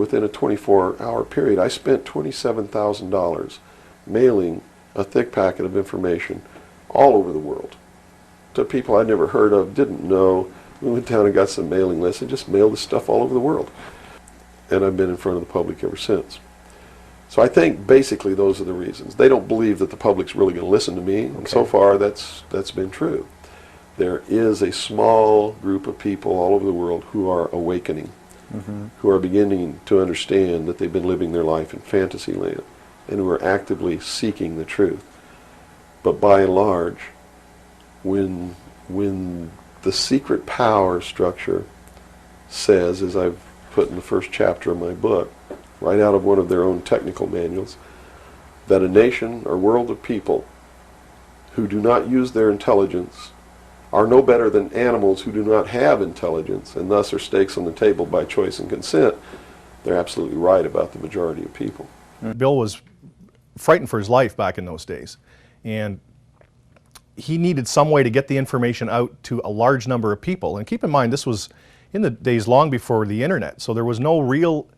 within a 24-hour period, I spent $27,000 mailing a thick packet of information all over the world to people I'd never heard of, didn't know. We went down and got some mailing lists and just mailed this stuff all over the world. And I've been in front of the public ever since. So I think basically those are the reasons. They don't believe that the public's really going to listen to me, and so far that's been true. There is a small group of people all over the world who are awakening, who are beginning to understand that they've been living their life in fantasy land, and who are actively seeking the truth. But by and large, when the secret power structure says, as I've put in the first chapter of my book, right out of one of their own technical manuals, that a nation or world of people who do not use their intelligence are no better than animals who do not have intelligence, and thus are stakes on the table by choice and consent, they're absolutely right about the majority of people. Bill was frightened for his life back in those days, and he needed some way to get the information out to a large number of people. And keep in mind, this was in the days long before the internet, so there was no real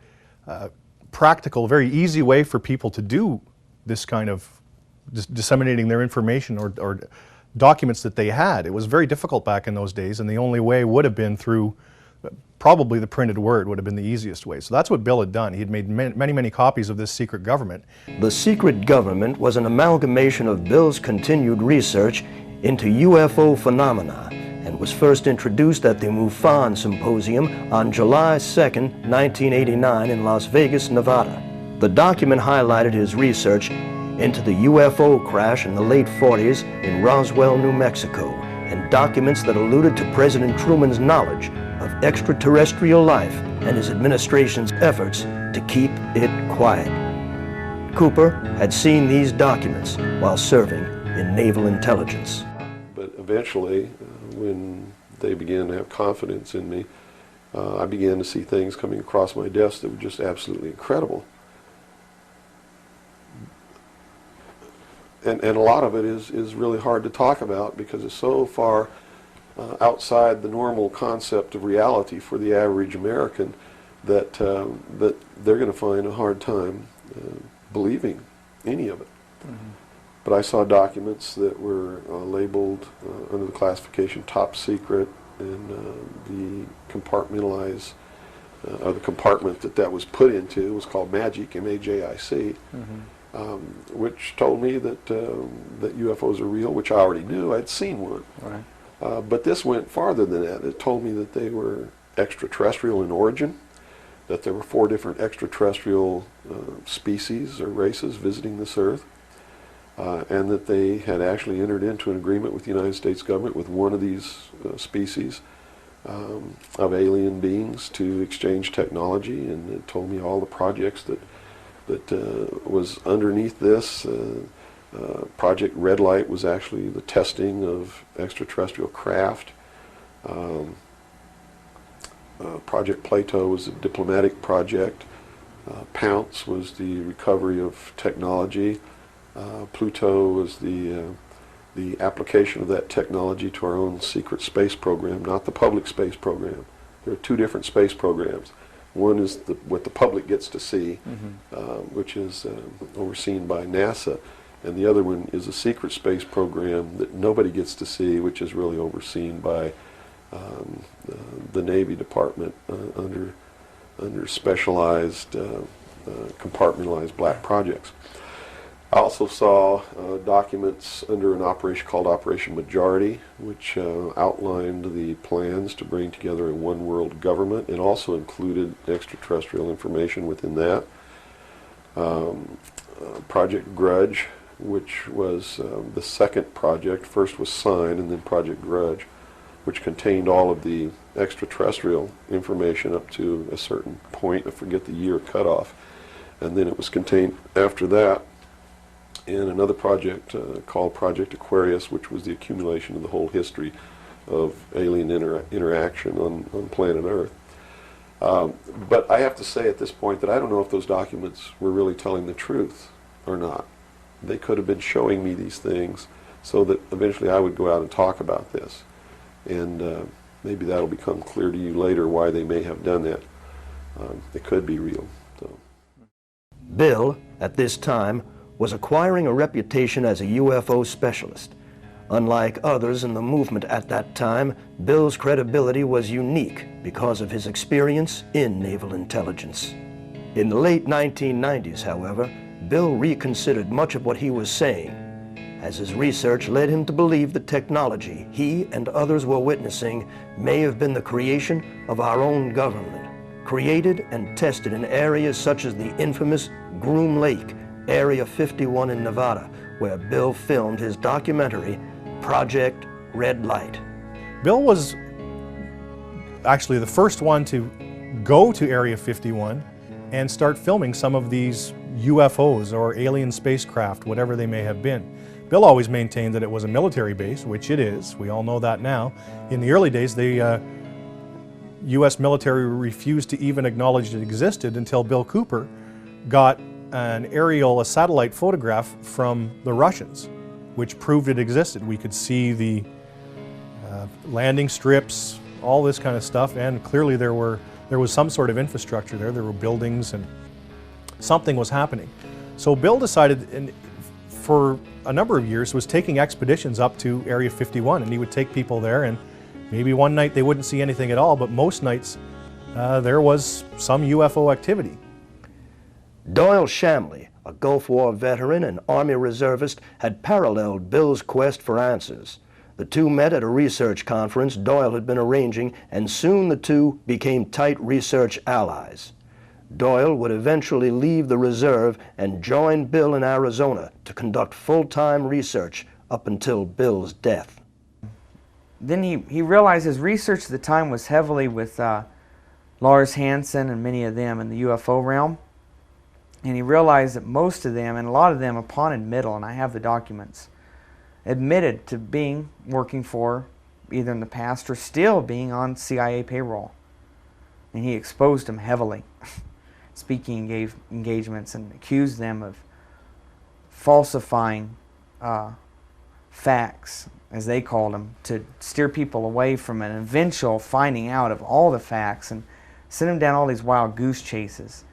practical, very easy way for people to do this kind of disseminating their information or documents that they had. It was very difficult back in those days, and the only way would have been through probably the printed word would have been the easiest way. So that's what Bill had done. He had made many copies of this secret government. The secret government was an amalgamation of Bill's continued research into UFO phenomena and was first introduced at the MUFON Symposium on July 2nd, 1989 in Las Vegas, Nevada. The document highlighted his research into the UFO crash in the late 40s in Roswell, New Mexico, and documents that alluded to President Truman's knowledge of extraterrestrial life and his administration's efforts to keep it quiet. Cooper had seen these documents while serving in naval intelligence. But eventually, when they began to have confidence in me, I began to see things coming across my desk that were just absolutely incredible. And a lot of it is really hard to talk about because it's so far outside the normal concept of reality for the average American that they're going to find a hard time believing any of it. But I saw documents that were labeled under the classification top secret, and the compartmentalized, the compartment that was put into was called MAGIC, M-A-J-I-C, which told me that that UFOs are real, which I already knew. I'd seen one. Right. But this went farther than that. It told me that they were extraterrestrial in origin, that there were 4 different extraterrestrial species or races visiting this Earth, and that they had actually entered into an agreement with the United States government with one of these species of alien beings to exchange technology, and it told me all the projects that was underneath this. Project Red Light was actually the testing of extraterrestrial craft. Project Plato was a diplomatic project. Pounce was the recovery of technology. Pluto was the application of that technology to our own secret space program, not the public space program. There are 2 different space programs. One is what the public gets to see, which is overseen by NASA, and the other one is a secret space program that nobody gets to see, which is really overseen by the Navy Department under specialized, compartmentalized black projects. I also saw documents under an operation called Operation Majority, which outlined the plans to bring together a one-world government. It also included extraterrestrial information within that. Project Grudge, which was the second project. First was Sign, and then Project Grudge, which contained all of the extraterrestrial information up to a certain point. I forget the year cutoff. And then it was contained after that in another project called Project Aquarius, which was the accumulation of the whole history of alien interaction on planet Earth. But I have to say at this point that I don't know if those documents were really telling the truth or not. They could have been showing me these things so that eventually I would go out and talk about this. And maybe that'll become clear to you later why they may have done that. it could be real. So. Bill, at this time, was acquiring a reputation as a UFO specialist. Unlike others in the movement at that time, Bill's credibility was unique because of his experience in naval intelligence. In the late 1990s, however, Bill reconsidered much of what he was saying, as his research led him to believe the technology he and others were witnessing may have been the creation of our own government, created and tested in areas such as the infamous Groom Lake, Area 51 in Nevada, where Bill filmed his documentary, Project Red Light. Bill was actually the first one to go to Area 51 and start filming some of these UFOs or alien spacecraft, whatever they may have been. Bill always maintained that it was a military base, which it is. We all know that now. In the early days, the U.S. military refused to even acknowledge it existed until Bill Cooper got a satellite photograph from the Russians, which proved it existed. We could see the landing strips, all this kind of stuff, and clearly there was some sort of infrastructure there. There were buildings and something was happening. So Bill decided, and for a number of years, was taking expeditions up to Area 51, and he would take people there, and maybe one night they wouldn't see anything at all, but most nights there was some UFO activity. Doyle Shamley, a Gulf War veteran and Army reservist, had paralleled Bill's quest for answers. The two met at a research conference Doyle had been arranging, and soon the two became tight research allies. Doyle would eventually leave the reserve and join Bill in Arizona to conduct full-time research up until Bill's death. Then he realized his research at the time was heavily with Lars Hansen and many of them in the UFO realm. And he realized that most of them, and a lot of them upon admittal, and I have the documents, admitted to working for, either in the past or still being on CIA payroll. And he exposed them heavily, speaking engagements, and accused them of falsifying facts, as they called them, to steer people away from an eventual finding out of all the facts and send them down all these wild goose chases.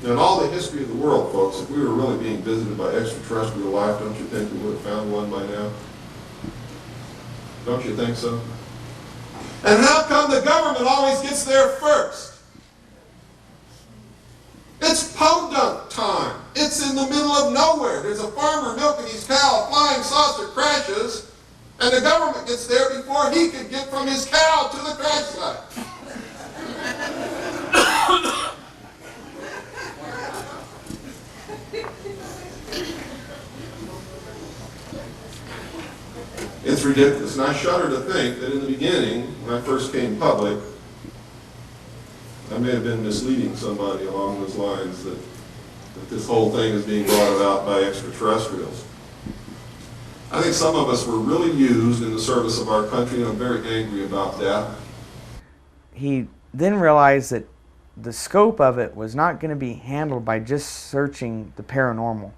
Now, in all the history of the world, folks, if we were really being visited by extraterrestrial life, don't you think we would have found one by now? Don't you think so? And how come the government always gets there first? It's podunk time. It's in the middle of nowhere. There's a farmer milking his cow, a flying saucer crashes, and the government gets there before he could get from his cow to the crash site. It's ridiculous, and I shudder to think that in the beginning, when I first came public, I may have been misleading somebody along those lines that this whole thing is being brought about by extraterrestrials. I think some of us were really used in the service of our country, and I'm very angry about that. He then realized that the scope of it was not going to be handled by just searching the paranormal.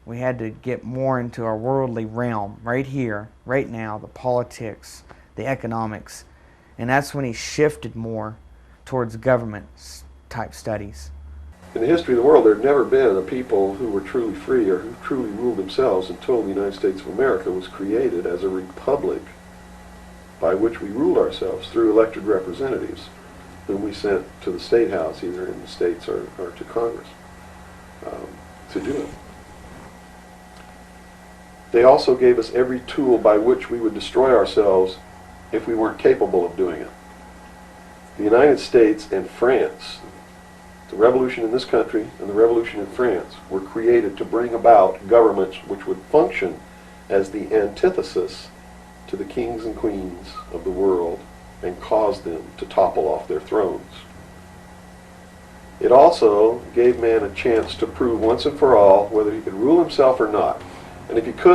We had to get more into our worldly realm, right here, right now, the politics, the economics. And that's when he shifted more towards government-type studies. In the history of the world, there had never been a people who were truly free or who truly ruled themselves until the United States of America was created as a republic by which we ruled ourselves through elected representatives whom we sent to the State House, either in the States or to Congress, to do it. They also gave us every tool by which we would destroy ourselves if we weren't capable of doing it. The United States and France, the revolution in this country and the revolution in France, were created to bring about governments which would function as the antithesis to the kings and queens of the world and cause them to topple off their thrones. It also gave man a chance to prove once and for all whether he could rule himself or not. And if he could,